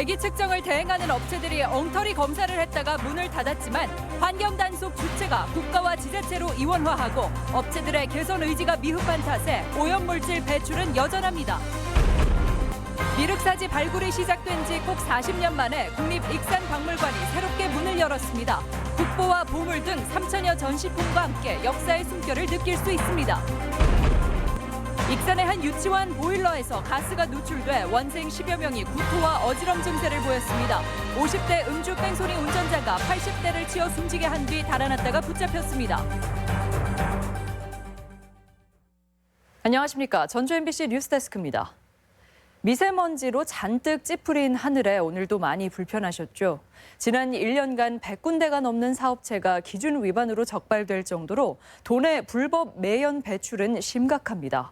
대기 측정을 대행하는 업체들이 엉터리 검사를 했다가 문을 닫았지만 환경 단속 주체가 국가와 지자체로 이원화하고 업체들의 개선 의지가 미흡한 탓에 오염물질 배출은 여전합니다. 미륵사지 발굴이 시작된 지 꼭 40년 만에 국립익산박물관이 새롭게 문을 열었습니다. 국보와 보물 등 3천여 전시품과 함께 역사의 숨결을 느낄 수 있습니다. 익산의 한 유치원 보일러에서 가스가 노출돼 원생 10여 명이 구토와 어지럼 증세를 보였습니다. 50대 음주 뺑소니 운전자가 80대를 치어 숨지게 한 뒤 달아났다가 붙잡혔습니다. 안녕하십니까. 전주 MBC 뉴스데스크입니다. 미세먼지로 잔뜩 찌푸린 하늘에 오늘도 많이 불편하셨죠. 지난 1년간 100군데가 넘는 사업체가 기준 위반으로 적발될 정도로 도내 불법 매연 배출은 심각합니다.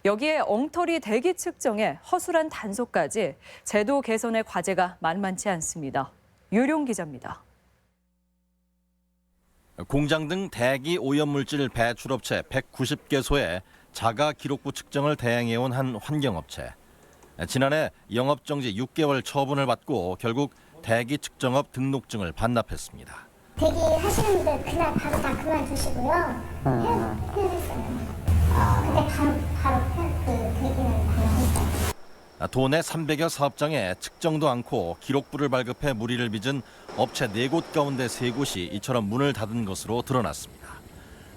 여기에 엉터리 대기 측정에 허술한 단속까지 제도 개선의 과제가 만만치 않습니다. 유룡 기자입니다. 공장 등 대기 오염물질 배출업체 190개소에 자가 기록부 측정을 대행해온 한 환경업체. 지난해 영업정지 6개월 처분을 받고 결국 대기 측정업 등록증을 반납했습니다. 대기 하시는 분들 그날 바로 다 그만두시고요. 해냈어요. 근데 바로 대기는 반납했어요. 도내 300여 사업장에 측정도 않고 기록부를 발급해 무리를 빚은 업체 4곳 가운데 3곳이 이처럼 문을 닫은 것으로 드러났습니다.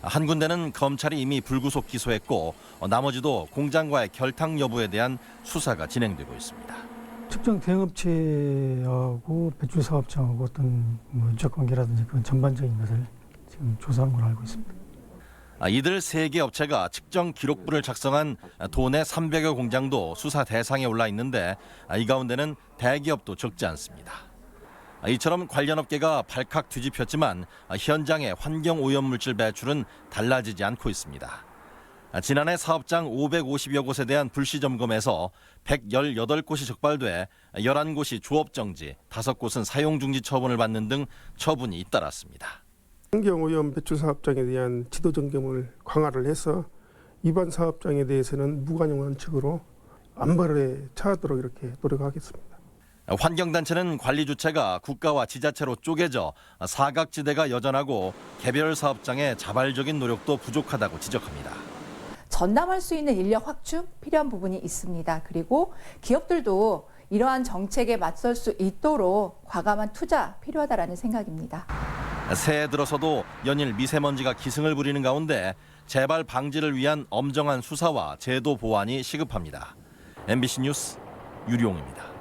한 군데는 검찰이 이미 불구속 기소했고 나머지도 공장과의 결탁 여부에 대한 수사가 진행되고 있습니다. 측정 대행업체하고 배출 사업장하고 어떤 유착 관계라든지 그런 전반적인 것을 지금 조사한 걸로 알고 있습니다. 이들 3개 업체가 측정 기록부를 작성한 도내 300여 공장도 수사 대상에 올라 있는데 이 가운데는 대기업도 적지 않습니다. 이처럼 관련 업계가 발칵 뒤집혔지만 현장의 환경 오염물질 배출은 달라지지 않고 있습니다. 지난해 사업장 550여 곳에 대한 불시 점검에서 118곳이 적발돼 11곳이 조업정지, 5곳은 사용중지 처분을 받는 등 처분이 잇따랐습니다. 환경오염 배출 사업장에 대한 지도 점검을 강화를 해서 위반 사업장에 대해서는 무관용 원칙으로 안발에 차도록 이렇게 노력하겠습니다. 환경단체는 관리 주체가 국가와 지자체로 쪼개져 사각지대가 여전하고 개별 사업장의 자발적인 노력도 부족하다고 지적합니다. 전담할 수 있는 인력 확충 필요한 부분이 있습니다. 그리고 기업들도 이러한 정책에 맞설 수 있도록 과감한 투자 필요하다라는 생각입니다. 새해 들어서도 연일 미세먼지가 기승을 부리는 가운데 재발 방지를 위한 엄정한 수사와 제도 보완이 시급합니다. MBC 뉴스 유룡입니다.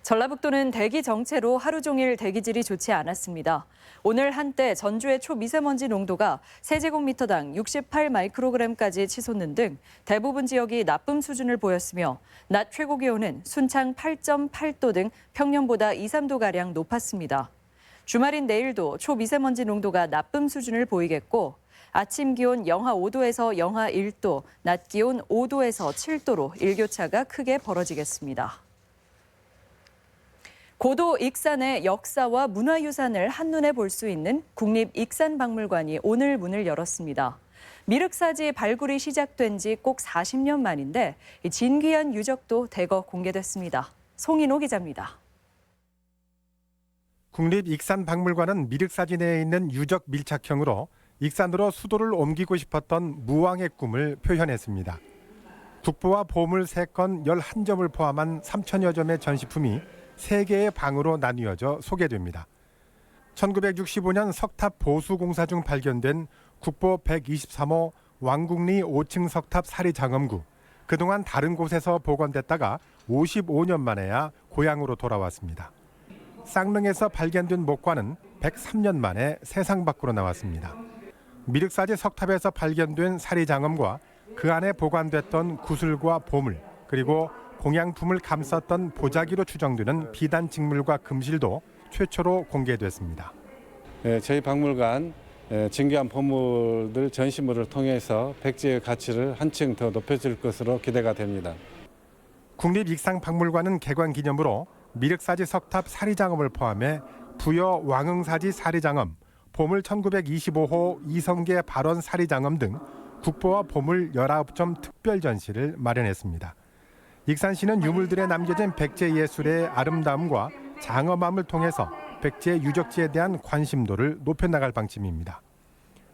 전라북도는 대기 정체로 하루 종일 대기질이 좋지 않았습니다. 오늘 한때 전주의 초미세먼지 농도가 세제곱미터당 68 마이크로그램까지 치솟는 등 대부분 지역이 나쁨 수준을 보였으며 낮 최고 기온은 순창 8.8도 등 평년보다 2, 3도가량 높았습니다. 주말인 내일도 초미세먼지 농도가 나쁨 수준을 보이겠고 아침 기온 영하 5도에서 영하 1도, 낮 기온 5도에서 7도로 일교차가 크게 벌어지겠습니다. 고도 익산의 역사와 문화유산을 한눈에 볼 수 있는 국립익산박물관이 오늘 문을 열었습니다. 미륵사지 발굴이 시작된 지 꼭 40년 만인데 진귀한 유적도 대거 공개됐습니다. 송인호 기자입니다. 국립익산박물관은 미륵사지 내에 있는 유적 밀착형으로 익산으로 수도를 옮기고 싶었던 무왕의 꿈을 표현했습니다. 국보와 보물 3건 11점을 포함한 3천여 점의 전시품이 3개의 방으로 나뉘어져 소개됩니다. 1965년 석탑 보수공사 중 발견된 국보 123호 왕국리 5층 석탑 사리장엄구. 그동안 다른 곳에서 복원됐다가 55년 만에야 고향으로 돌아왔습니다. 쌍릉에서 발견된 목관은 103년 만에 세상 밖으로 나왔습니다. 미륵사지 석탑에서 발견된 사리장엄과 그 안에 보관됐던 구슬과 보물, 그리고 공양품을 감쌌던 보자기로 추정되는 비단 직물과 금실도 최초로 공개됐습니다. 저희 박물관 진귀한 보물들 전시물을 통해서 백제의 가치를 한층 더 높여줄 것으로 기대가 됩니다. 국립익산박물관은 개관 기념으로 미륵사지 석탑 사리장엄을 포함해 부여 왕흥사지 사리장엄, 보물 1925호 이성계 발원 사리장엄 등 국보와 보물 19점 특별 전시를 마련했습니다. 익산시는 유물들에 남겨진 백제 예술의 아름다움과 장엄함을 통해서 백제 유적지에 대한 관심도를 높여나갈 방침입니다.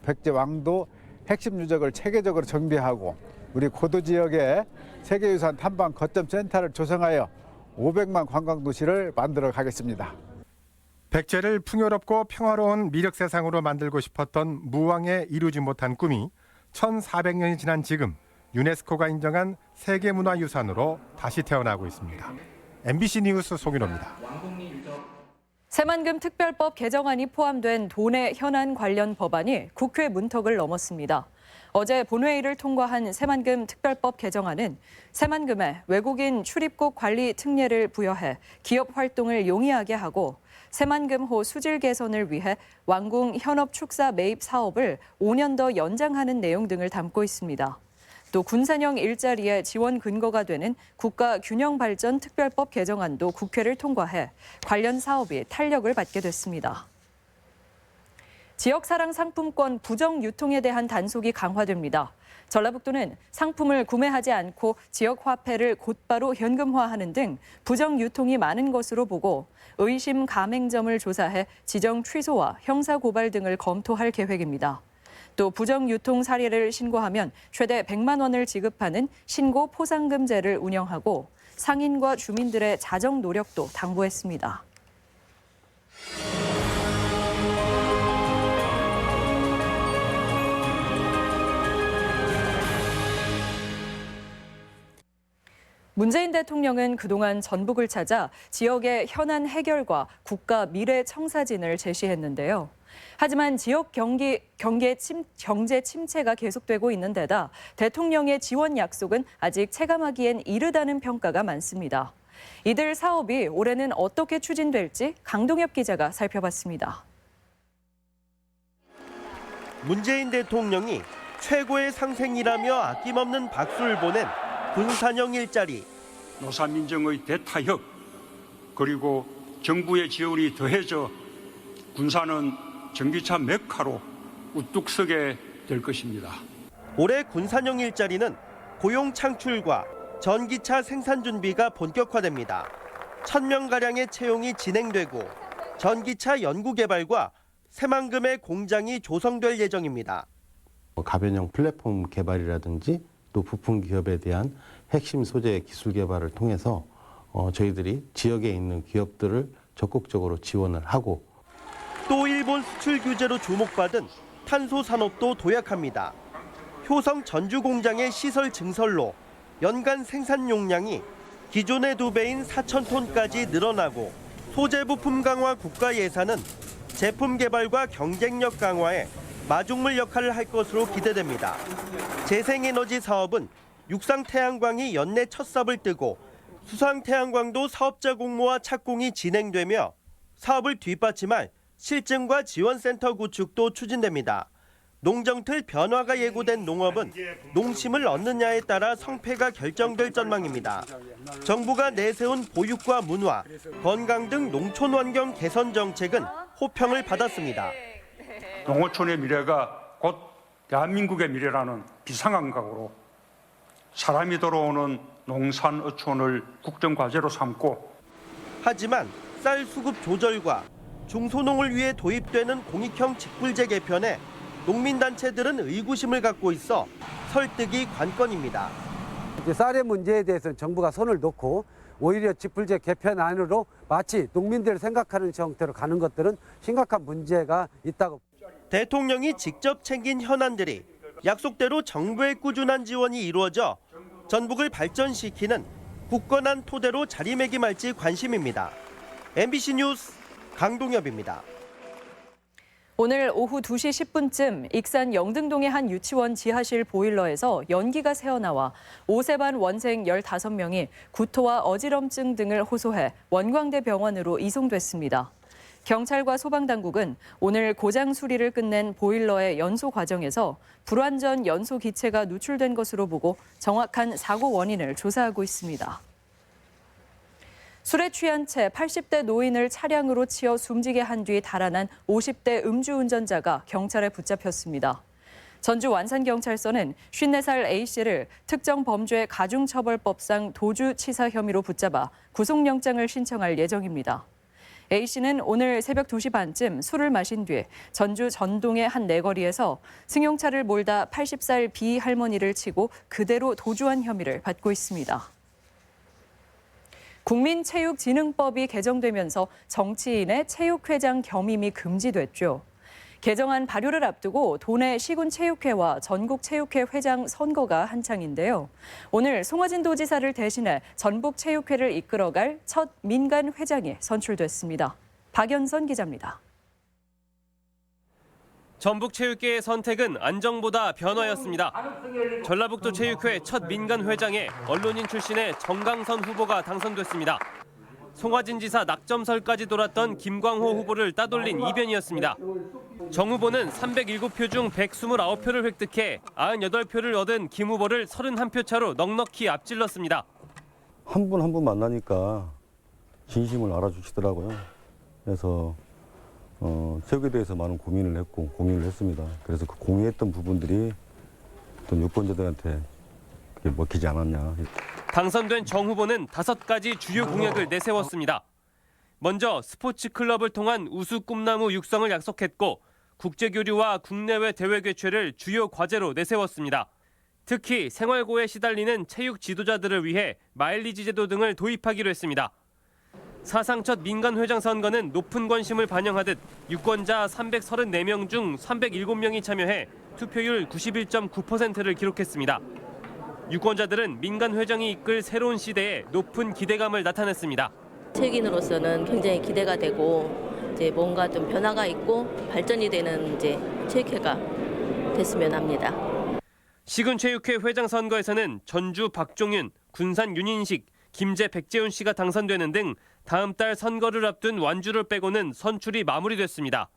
백제 왕도 핵심 유적을 체계적으로 정비하고 우리 고도 지역에 세계유산 탐방 거점 센터를 조성하여 500만 관광도시를 만들어 가겠습니다. 백제를 풍요롭고 평화로운 미륵 세상으로 만들고 싶었던 무왕의 이루지 못한 꿈이 1400년이 지난 지금 유네스코가 인정한 세계문화유산으로 다시 태어나고 있습니다. MBC 뉴스 송윤호입니다. 새만금 특별법 개정안이 포함된 돈의 현안 관련 법안이 국회 문턱을 넘었습니다. 어제 본회의를 통과한 새만금 특별법 개정안은 새만금에 외국인 출입국 관리 특례를 부여해 기업 활동을 용이하게 하고 새만금호 수질 개선을 위해 왕궁 현업 축사 매입 사업을 5년 더 연장하는 내용 등을 담고 있습니다. 또 군산형 일자리의 지원 근거가 되는 국가균형발전 특별법 개정안도 국회를 통과해 관련 사업이 탄력을 받게 됐습니다. 지역사랑 상품권 부정 유통에 대한 단속이 강화됩니다. 전라북도는 상품을 구매하지 않고 지역 화폐를 곧바로 현금화하는 등 부정 유통이 많은 것으로 보고 의심 가맹점을 조사해 지정 취소와 형사 고발 등을 검토할 계획입니다. 또 부정 유통 사례를 신고하면 최대 100만 원을 지급하는 신고 포상금제를 운영하고 상인과 주민들의 자정 노력도 당부했습니다. 문재인 대통령은 그동안 전북을 찾아 지역의 현안 해결과 국가 미래 청사진을 제시했는데요. 하지만 지역 경제 침체가 계속되고 있는 데다 대통령의 지원 약속은 아직 체감하기엔 이르다는 평가가 많습니다. 이들 사업이 올해는 어떻게 추진될지 강동엽 기자가 살펴봤습니다. 문재인 대통령이 최고의 상생이라며 아낌없는 박수를 보낸 군산형 일자리. 노사민정의 대타협 그리고 정부의 지원이 더해져 군산은 전기차 메카로 우뚝 서게 될 것입니다. 올해 군산형 일자리는 고용 창출과 전기차 생산 준비가 본격화됩니다. 1000명가량의 채용이 진행되고 전기차 연구 개발과 새만금의 공장이 조성될 예정입니다. 가변형 플랫폼 개발이라든지 또 부품 기업에 대한 핵심 소재 기술 개발을 통해서 저희들이 지역에 있는 기업들을 적극적으로 지원을 하고 또 일본 수출 규제로 주목받은 탄소 산업도 도약합니다. 효성 전주 공장의 시설 증설로 연간 생산 용량이 기존의 2배인 4,000톤까지 늘어나고 소재 부품 강화 국가 예산은 제품 개발과 경쟁력 강화에 마중물 역할을 할 것으로 기대됩니다. 재생에너지 사업은 육상 태양광이 연내 첫 삽을 뜨고 수상 태양광도 사업자 공모와 착공이 진행되며 사업을 뒷받침할 실증과 지원센터 구축도 추진됩니다. 농정틀 변화가 예고된 농업은 농심을 얻느냐에 따라 성패가 결정될 전망입니다. 정부가 내세운 보육과 문화, 건강 등 농촌 환경 개선 정책은 호평을 받았습니다. 농어촌의 미래가 곧 대한민국의 미래라는 비상한각으로 사람이 돌아오는 농산 어촌을 국정과제로 삼고 하지만 쌀 수급 조절과 중소농을 위해 도입되는 공익형 직불제 개편에 농민단체들은 의구심을 갖고 있어 설득이 관건입니다. 쌀의 문제에 대해서는 정부가 손을 놓고 오히려 직불제 개편 안으로 마치 농민들을 생각하는 형태로 가는 것들은 심각한 문제가 있다고. 대통령이 직접 챙긴 현안들이 약속대로 정부의 꾸준한 지원이 이루어져 전북을 발전시키는 굳건한 토대로 자리매김할지 관심입니다. MBC 뉴스 강동엽입니다. 오늘 오후 2시 10분쯤 익산 영등동의 한 유치원 지하실 보일러에서 연기가 새어나와 5세 반 원생 15명이 구토와 어지럼증 등을 호소해 원광대 병원으로 이송됐습니다. 경찰과 소방당국은 오늘 고장 수리를 끝낸 보일러의 연소 과정에서 불완전 연소 기체가 누출된 것으로 보고 정확한 사고 원인을 조사하고 있습니다. 술에 취한 채 80대 노인을 차량으로 치어 숨지게 한 뒤 달아난 50대 음주운전자가 경찰에 붙잡혔습니다. 전주 완산경찰서는 54살 A씨를 특정 범죄 가중처벌법상 도주치사 혐의로 붙잡아 구속영장을 신청할 예정입니다. A씨는 오늘 새벽 2시 반쯤 술을 마신 뒤 전주 전동의 한 내거리에서 승용차를 몰다 80살 B 할머니를 치고 그대로 도주한 혐의를 받고 있습니다. 국민체육진흥법이 개정되면서 정치인의 체육회장 겸임이 금지됐죠. 개정안 발효를 앞두고 도내 시군체육회와 전국체육회 회장 선거가 한창인데요. 오늘 송화진 도지사를 대신해 전북체육회를 이끌어갈 첫 민간 회장이 선출됐습니다. 박연선 기자입니다. 전북체육계의 선택은 안정보다 변화였습니다. 전라북도 체육회 첫 민간 회장에 언론인 출신의 정강선 후보가 당선됐습니다. 송화진 지사 낙점설까지 돌았던 김광호 후보를 따돌린 이변이었습니다. 정 후보는 307표 중 129표를 획득해 98표를 얻은 김 후보를 31표 차로 넉넉히 앞질렀습니다. 한 분 한 분 만나니까 진심을 알아주시더라고요. 그래서 체육에 대해서 많은 고민을 했고 공유를 했습니다. 그래서 그 공유했던 부분들이 어떤 유권자들한테 그게 먹히지 않았냐. 당선된 정 후보는 5가지 주요 공약을 내세웠습니다. 먼저 스포츠 클럽을 통한 우수 꿈나무 육성을 약속했고 국제교류와 국내외 대회 개최를 주요 과제로 내세웠습니다. 특히 생활고에 시달리는 체육 지도자들을 위해 마일리지 제도 등을 도입하기로 했습니다. 사상 첫 민간 회장 선거는 높은 관심을 반영하듯 유권자 334명 중 307명이 참여해 투표율 91.9%를 기록했습니다. 유권자들은 민간 회장이 이끌 새로운 시대에 높은 기대감을 나타냈습니다. 체육인으로서는 굉장히 기대가 되고 이제 뭔가 좀 변화가 있고 발전이 되는 이제 체육회가 됐으면 합니다. 시군체육회 회장 선거에서는 전주 박종윤, 군산 윤인식, 김제 백재훈 씨가 당선되는 등 다음 달 선거를 앞둔 완주를 빼고는 선출이 마무리됐습니다.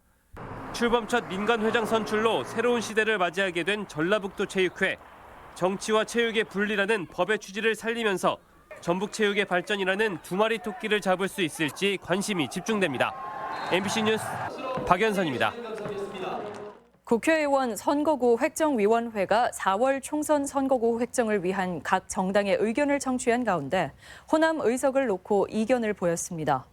출범 첫 민간 회장 선출로 새로운 시대를 맞이하게 된 전라북도 체육회. 정치와 체육의 분리라는 법의 취지를 살리면서 전북 체육의 발전이라는 두 마리 토끼를 잡을 수 있을지 관심이 집중됩니다. MBC 뉴스 박연선입니다. 국회의원 선거구 획정위원회가 4월 총선 선거구 획정을 위한 각 정당의 의견을 청취한 가운데 호남 의석을 놓고 이견을 보였습니다.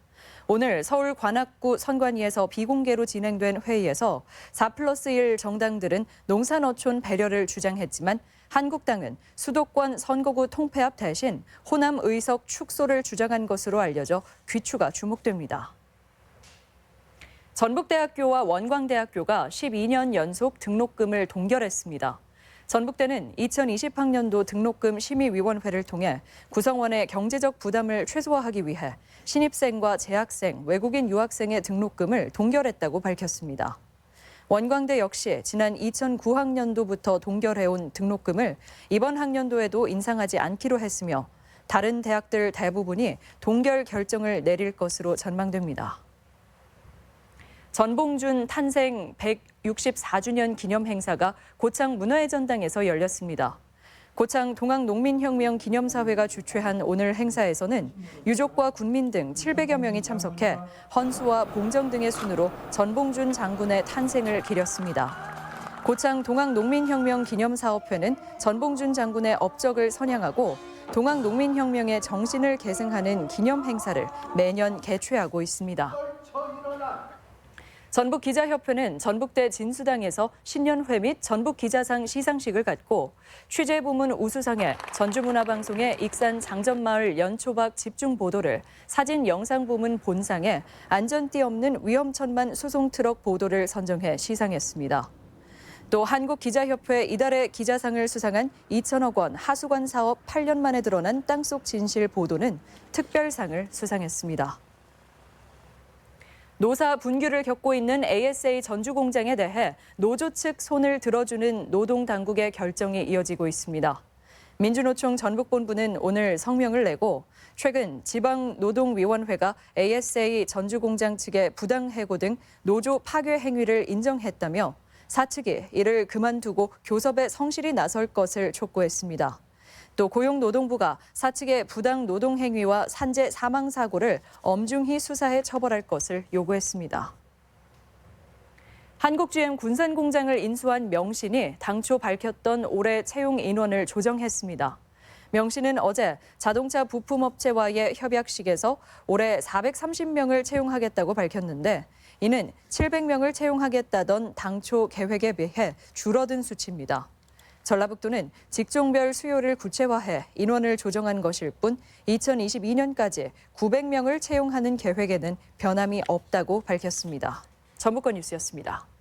오늘 서울 관악구 선관위에서 비공개로 진행된 회의에서 4+1 정당들은 농산어촌 배려를 주장했지만 한국당은 수도권 선거구 통폐합 대신 호남 의석 축소를 주장한 것으로 알려져 귀추가 주목됩니다. 전북대학교와 원광대학교가 12년 연속 등록금을 동결했습니다. 전북대는 2020학년도 등록금 심의위원회를 통해 구성원의 경제적 부담을 최소화하기 위해 신입생과 재학생, 외국인 유학생의 등록금을 동결했다고 밝혔습니다. 원광대 역시 지난 2009학년도부터 동결해온 등록금을 이번 학년도에도 인상하지 않기로 했으며 다른 대학들 대부분이 동결 결정을 내릴 것으로 전망됩니다. 전봉준 탄생 164주년 기념 행사가 고창 문화의 전당에서 열렸습니다. 고창 동학농민혁명 기념사회가 주최한 오늘 행사에서는 유족과 군민 등 700여 명이 참석해 헌수와 봉정 등의 순으로 전봉준 장군의 탄생을 기렸습니다. 고창 동학농민혁명 기념사업회는 전봉준 장군의 업적을 선양하고 동학농민혁명의 정신을 계승하는 기념 행사를 매년 개최하고 있습니다. 전북기자협회는 전북대 진수당에서 신년회 및 전북기자상 시상식을 갖고 취재부문 우수상에 전주문화방송의 익산 장전마을 연초박 집중보도를, 사진 영상부문 본상에 안전띠 없는 위험천만 수송트럭 보도를 선정해 시상했습니다. 또 한국기자협회 이달의 기자상을 수상한 2천억 원 하수관 사업 8년 만에 드러난 땅속 진실 보도는 특별상을 수상했습니다. 노사 분규를 겪고 있는 ASA 전주 공장에 대해 노조 측 손을 들어주는 노동당국의 결정이 이어지고 있습니다. 민주노총 전북본부는 오늘 성명을 내고 최근 지방노동위원회가 ASA 전주 공장 측의 부당해고 등 노조 파괴 행위를 인정했다며 사측이 이를 그만두고 교섭에 성실히 나설 것을 촉구했습니다. 또 고용노동부가 사측의 부당 노동 행위와 산재 사망 사고를 엄중히 수사해 처벌할 것을 요구했습니다. 한국 GM 군산공장을 인수한 명신이 당초 밝혔던 올해 채용 인원을 조정했습니다. 명신은 어제 자동차 부품업체와의 협약식에서 올해 430명을 채용하겠다고 밝혔는데 이는 700명을 채용하겠다던 당초 계획에 비해 줄어든 수치입니다. 전라북도는 직종별 수요를 구체화해 인원을 조정한 것일 뿐 2022년까지 900명을 채용하는 계획에는 변함이 없다고 밝혔습니다. 전북권 뉴스였습니다.